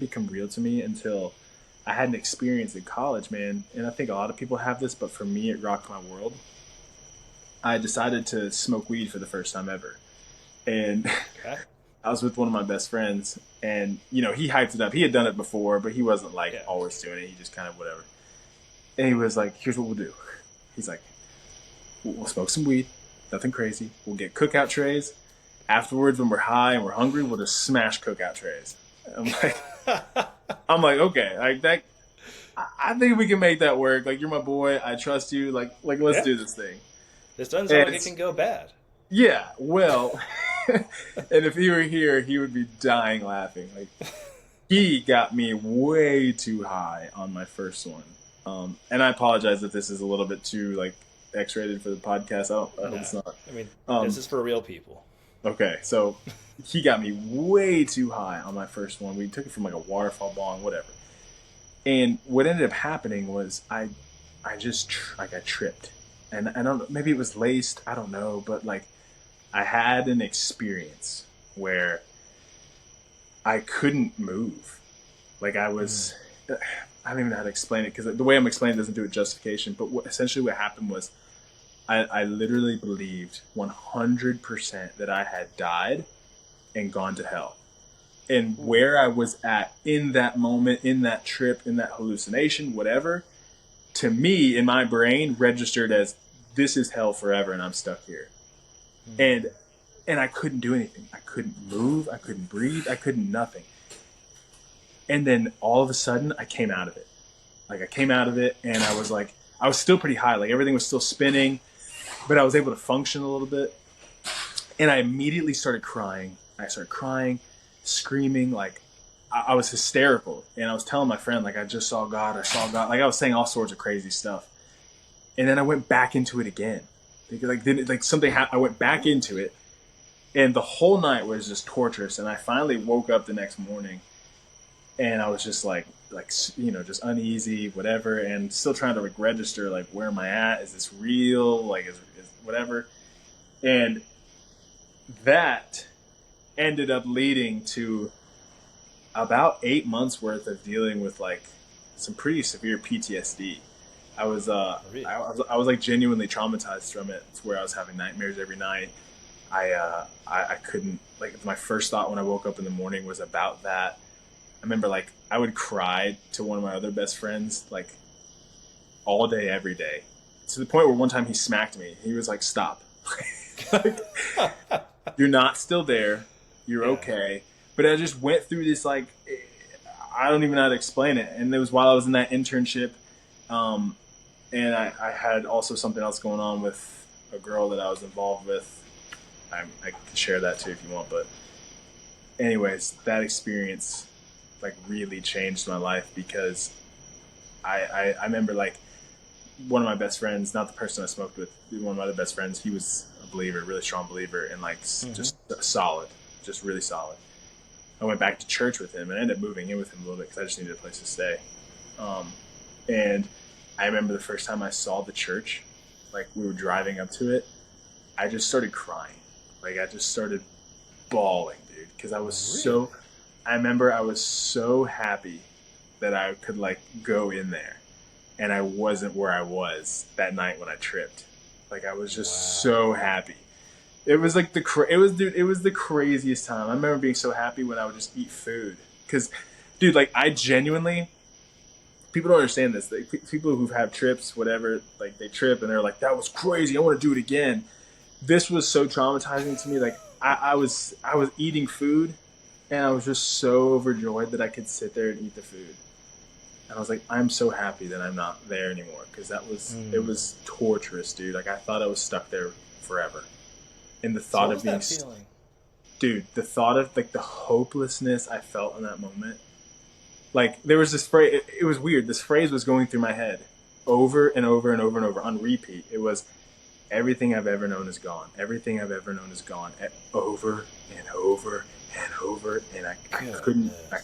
become real to me until I had an experience in college, man. And I think a lot of people have this, but for me, it rocked my world. I decided to smoke weed for the first time ever. And Okay. I was with one of my best friends, and he hyped it up. He had done it before, but he wasn't like Yeah. always doing it. He just kind of whatever. And he was like, "Here's what we'll do." He's like, "We'll smoke some weed, nothing crazy. We'll get cookout trays. Afterwards, when we're high and we're hungry, we'll just smash cookout trays." I'm like, okay, like that. I think we can make that work. Like, you're my boy. I trust you. Like let's Yeah. do this thing. This doesn't sound like And it can go bad. yeah, well, and if he were here, he would be dying laughing. Like, he got me way too high on my first one. And I apologize if this is a little bit too like X-rated for the podcast. I hope No. it's not. I mean, Um, this is for real people. okay, so he got me way too high on my first one. We took it from like a waterfall bong, whatever. And what ended up happening was I just like I tripped, and I don't know, maybe it was laced. I don't know, but like I had an experience where I couldn't move. Like I was, I don't even know how to explain it because the way I'm explaining it doesn't do it justification. But essentially what happened was I literally believed 100% that I had died and gone to hell. And where I was at in that moment, in that trip, in that hallucination, whatever, to me, in my brain, registered as this is hell forever and I'm stuck here. And I couldn't do anything. I couldn't move. I couldn't breathe. I couldn't nothing. And then all of a sudden, I came out of it. Like I came out of it, and I was like, I was still pretty high. Like everything was still spinning, but I was able to function a little bit. And I immediately started crying. I started crying, screaming. Like I was hysterical. And I was telling my friend, like, I just saw God. I saw God. Like I was saying all sorts of crazy stuff. And then I went back into it again. Like something happened. I went back into it. And the whole night was just torturous. And I finally woke up the next morning, and I was just like just uneasy, whatever, and still trying to like register, like, where am I at? Is this real? Like, is whatever? And that ended up leading to about 8 months worth of dealing with like some pretty severe PTSD. I was Really? I was like genuinely traumatized from it. It's where I was having nightmares every night. I couldn't, like, my first thought when I woke up in the morning was about that. I remember like I would cry to one of my other best friends like all day, every day, to the point where one time he smacked me. He was like, "Stop. Like, you're not still there. You're Yeah. okay." But I just went through this like, I don't even know how to explain it. And it was while I was in that internship. And I had also something else going on with a girl that I was involved with. I can share that too if you want. But anyways, that experience like really changed my life because I remember like one of my best friends, not the person I smoked with, one of my other best friends, he was a believer, really strong believer, and like just solid, just really solid. I went back to church with him and I ended up moving in with him a little bit because I just needed a place to stay. And I remember the first time I saw the church, like we were driving up to it, I just started crying. Like I just started bawling, dude, because I remember I was so happy that I could like go in there, and I wasn't where I was that night when I tripped. Like I was just so happy. It was like it was the craziest time. I remember being so happy when I would just eat food, because, dude, like I genuinely, people don't understand this. Like, people who've had trips, whatever, like they trip and they're like, "That was crazy. I want to do it again." This was so traumatizing to me. Like I was eating food, and I was just so overjoyed that I could sit there and eat the food. And I was like, I'm so happy that I'm not there anymore, because it was torturous, dude. Like I thought I was stuck there forever. And the So thought what of was being, that feeling? dude, the thought of like the hopelessness I felt in that moment. Like there was this phrase. It was weird. This phrase was going through my head over and over and over and over on repeat. It was, everything I've ever known is gone. Everything I've ever known is gone. Over and over and over. And I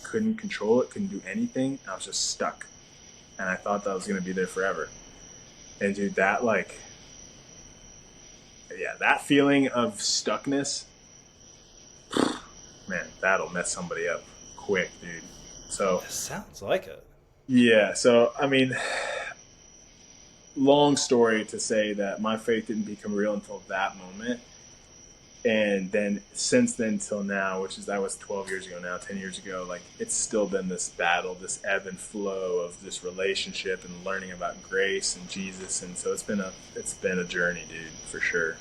couldn't control it. Couldn't do anything. I was just stuck. And I thought that I was going to be there forever. And dude, that like, yeah, that feeling of stuckness, man, that'll mess somebody up quick, dude. So That sounds like it. yeah, so I mean, long story to say that my faith didn't become real until that moment. And then since then till now, which is that was 12 years ago now, 10 years ago, like it's still been this battle, this ebb and flow of this relationship and learning about grace and Jesus. And so it's been a journey, dude, for sure.